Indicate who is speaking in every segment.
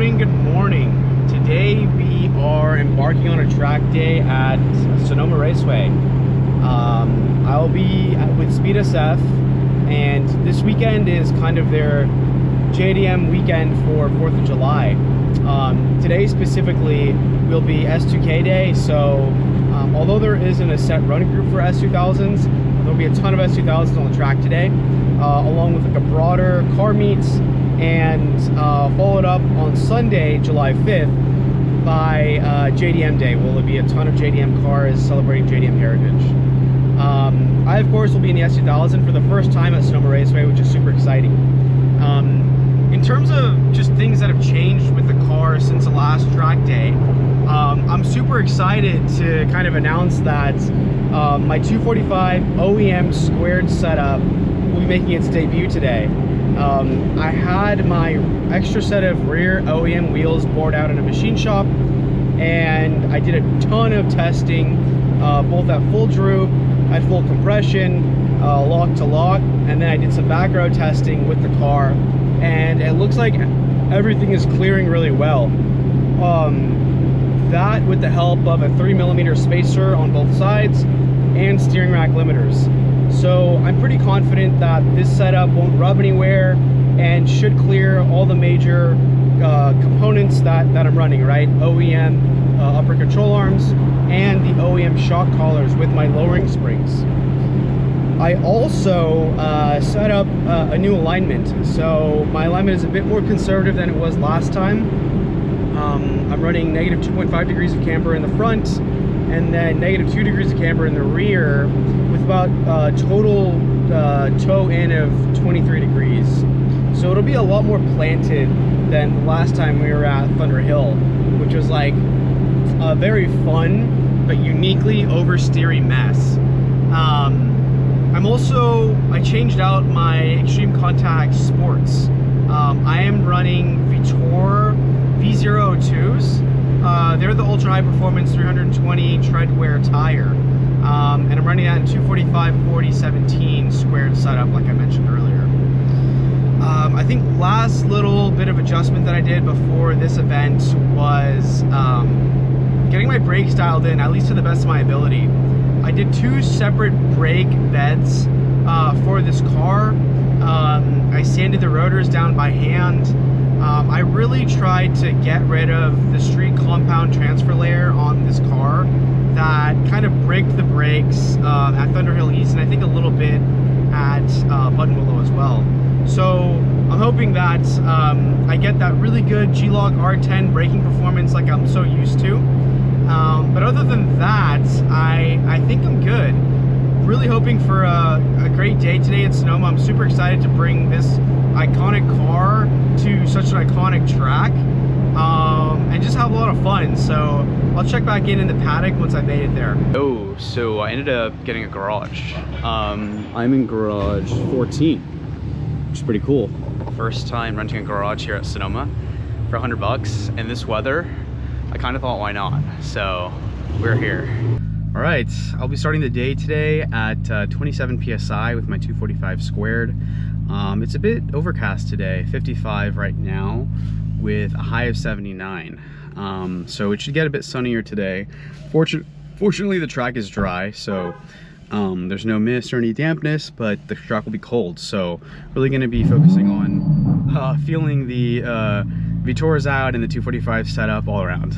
Speaker 1: Good morning. Today we are embarking on a track day at Sonoma Raceway. I'll be with Speed SF, and this weekend is kind of their JDM weekend for 4th of July. Today specifically will be S2K day, so although there isn't a set running group for S2000s, there'll be a ton of S2000s on the track today, along with like a broader car meets, and followed up on Sunday, July 5th by JDM day. Will there be a ton of JDM cars celebrating JDM heritage. I of course will be in the S2000 for the first time at Sonoma Raceway, which is super exciting. In terms of just things that have changed with the car since the last track day, I'm super excited to kind of announce that my 245 OEM squared setup will be making its debut today. I had my extra set of rear OEM wheels bored out in a machine shop, and I did a ton of testing, both at full droop, at full compression, lock to lock, and then I did some back row testing with the car, and it looks like everything is clearing really well. That with the help of a 3mm spacer on both sides and steering rack limiters. So I'm pretty confident that this setup won't rub anywhere and should clear all the major components that I'm running, right? OEM upper control arms and the OEM shock collars with my lowering springs. I also set up a new alignment. So my alignment is a bit more conservative than it was last time. I'm running negative 2.5 degrees of camber in the front, and then negative 2 degrees of camber in the rear, with about total toe in of 23 degrees. So it'll be a lot more planted than the last time we were at Thunder Hill, which was like a very fun but uniquely oversteery mess. I changed out my Extreme Contact Sports. I am running Vitour V02s. They're the ultra high performance 320 tread wear tire, and I'm running that in 245/40/17 squared setup, like I mentioned earlier. I think last little bit of adjustment that I did before this event was getting my brakes dialed in, at least to the best of my ability. I did 2 separate brake beds for this car. I sanded the rotors down by hand. I really tried to get rid of the street compound transfer layer on this car that kind of bricked the brakes at Thunderhill East, and I think a little bit at Buttonwillow as well. So I'm hoping that I get that really good G-Log R10 braking performance like I'm so used to. But other than that, I think I'm good. Really hoping for a great day today at Sonoma. I'm super excited to bring this iconic car to such an iconic track, and just have a lot of fun. So I'll check back in the paddock once I made it there. Oh, so I ended up getting a garage. I'm in garage 14, which is pretty cool. First time renting a garage here at Sonoma for $100 in this weather. I kind of thought, why not? So we're here. All right, I'll be starting the day today at 27 PSI with my 245 squared. It's a bit overcast today, 55 right now with a high of 79. So it should get a bit sunnier today. Fortunately, the track is dry, so there's no mist or any dampness, but the track will be cold. So really gonna be focusing on feeling the Vitours out and the 245 setup all around.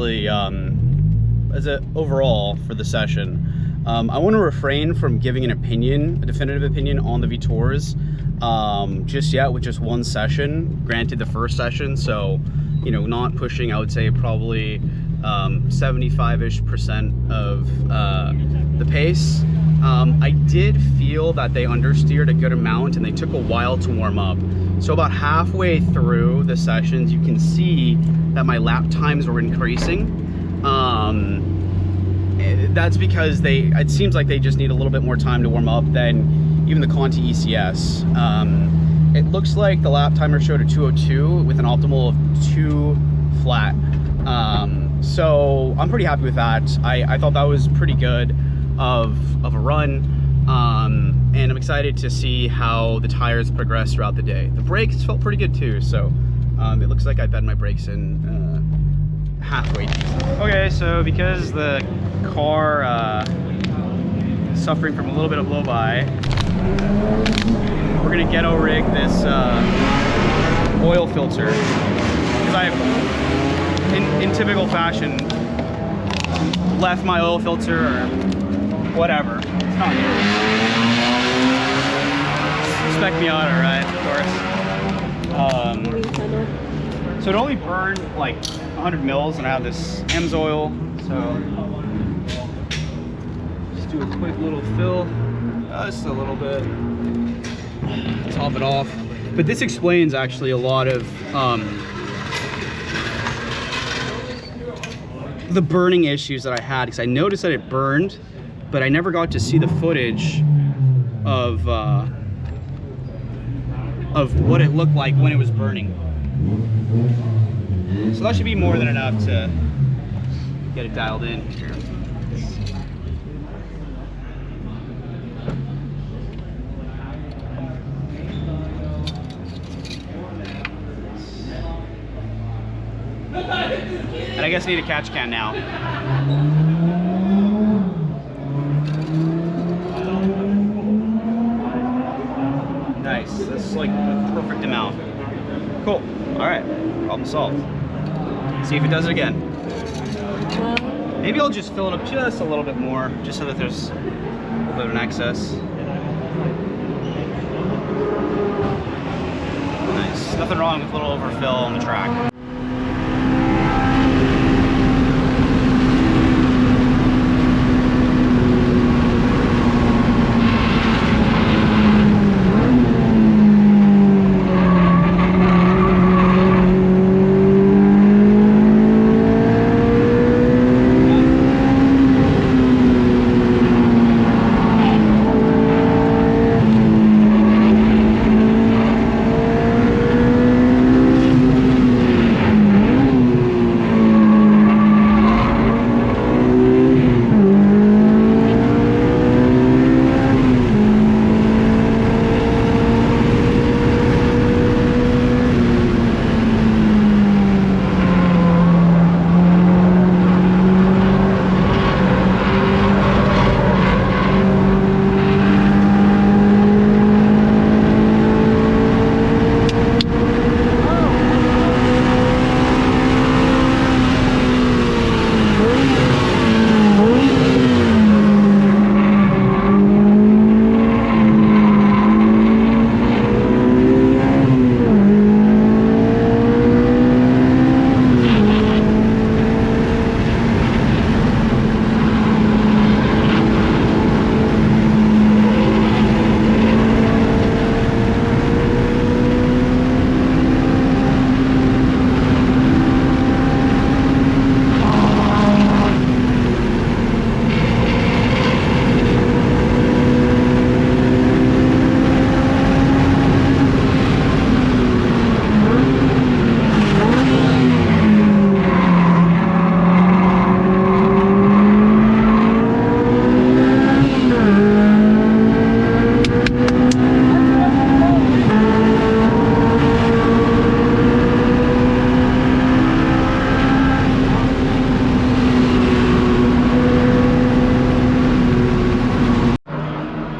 Speaker 1: actually, as a overall for the session. I want to refrain from giving an opinion, a definitive opinion on the Vitours just yet with just one session, granted the first session, so, you know, not pushing, I would say probably 75-ish% of the pace. I did feel that they understeered a good amount and they took a while to warm up. So about halfway through the sessions, you can see that my lap times were increasing. That's because it seems like they just need a little bit more time to warm up than even the Conti ECs. It looks like the lap timer showed a 202 with an optimal of 2 flat. So I'm pretty happy with that. I thought that was pretty good of a run. And I'm excited to see how the tires progress throughout the day. The brakes felt pretty good too, so it looks like I bed my brakes in halfway decent. Okay, so because the car is suffering from a little bit of blow-by, we're gonna ghetto rig this oil filter, because I've, in typical fashion, left my oil filter or whatever. It's not here. Spec Miata, right? Of course. So it only burned like 100 mils, and I have this EMS oil. So just do a quick little fill, just a little bit, top it off. But this explains actually a lot of the burning issues that I had, because I noticed that it burned, but I never got to see the footage of what it looked like when it was burning. So that should be more than enough to get it dialed in. And I guess I need a catch can now. Nice, that's like the perfect amount. Cool, all right, problem solved. See if it does it again. Maybe I'll just fill it up just a little bit more, just so that there's a little bit of an excess. Nice, nothing wrong with a little overfill on the track.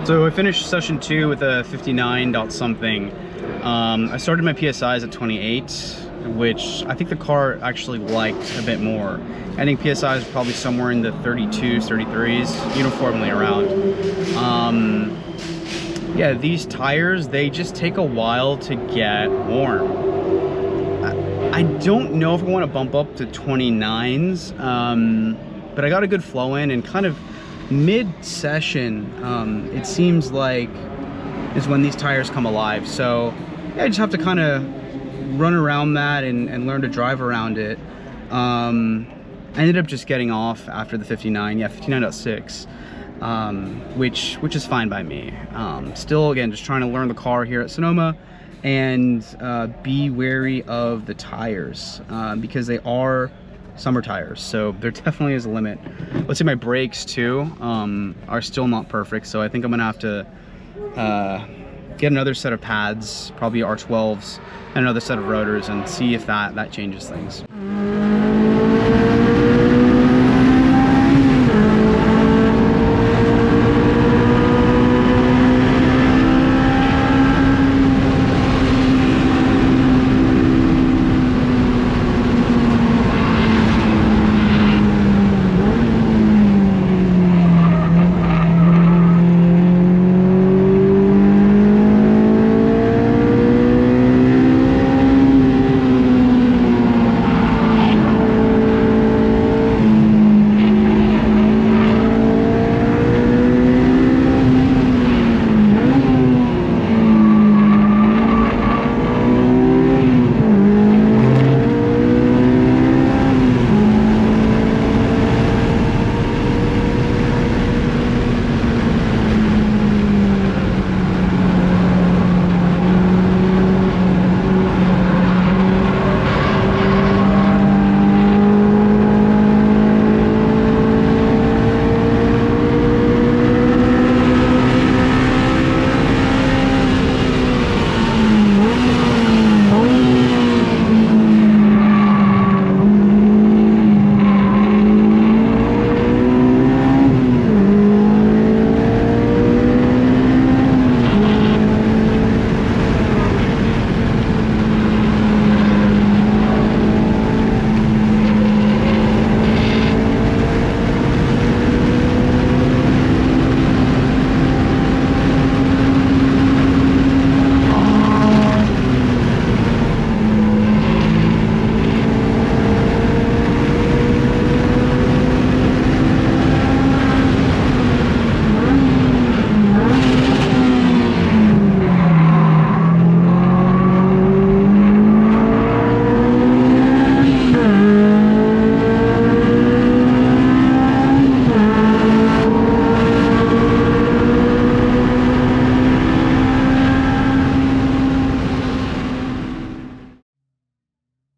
Speaker 1: So I finished session 2 with a 59 dot something. I started my PSIs at 28. which I think the car actually liked a bit more. I think PSI is probably somewhere in the 32s, 33s, uniformly around. Yeah, these tires, they just take a while to get warm. I don't know if I want to bump up to 29s, but I got a good flow in, and kind of mid-session, it seems like is when these tires come alive. So yeah, I just have to kind of run around that and learn to drive around it. I ended up just getting off after the 59, yeah, 59.6, which is fine by me. Still, again, just trying to learn the car here at Sonoma, and be wary of the tires, because they are summer tires, so there definitely is a limit. Let's say my brakes too are still not perfect, so I think I'm gonna have to get another set of pads, probably R12s, and another set of rotors, and see if that changes things.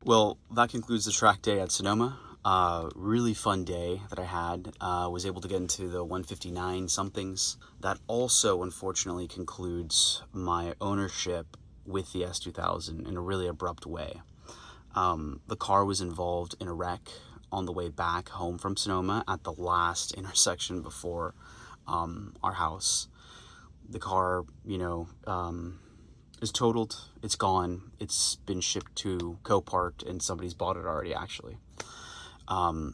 Speaker 1: Well, that concludes the track day at Sonoma. Really fun day that I had. Was able to get into the 159 somethings. That also, unfortunately, concludes my ownership with the S2000 in a really abrupt way. The car was involved in a wreck on the way back home from Sonoma at the last intersection before our house. The car, is totaled. It's gone. It's been shipped to Copart, and somebody's bought it already, actually.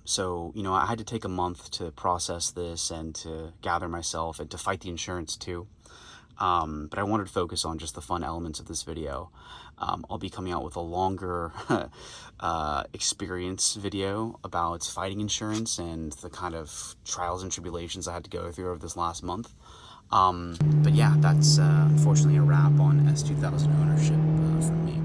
Speaker 1: So, I had to take a month to process this and to gather myself and to fight the insurance too. But I wanted to focus on just the fun elements of this video. I'll be coming out with a longer experience video about fighting insurance and the kind of trials and tribulations I had to go through over this last month. But yeah, that's unfortunately a wrap on S2000 ownership for me.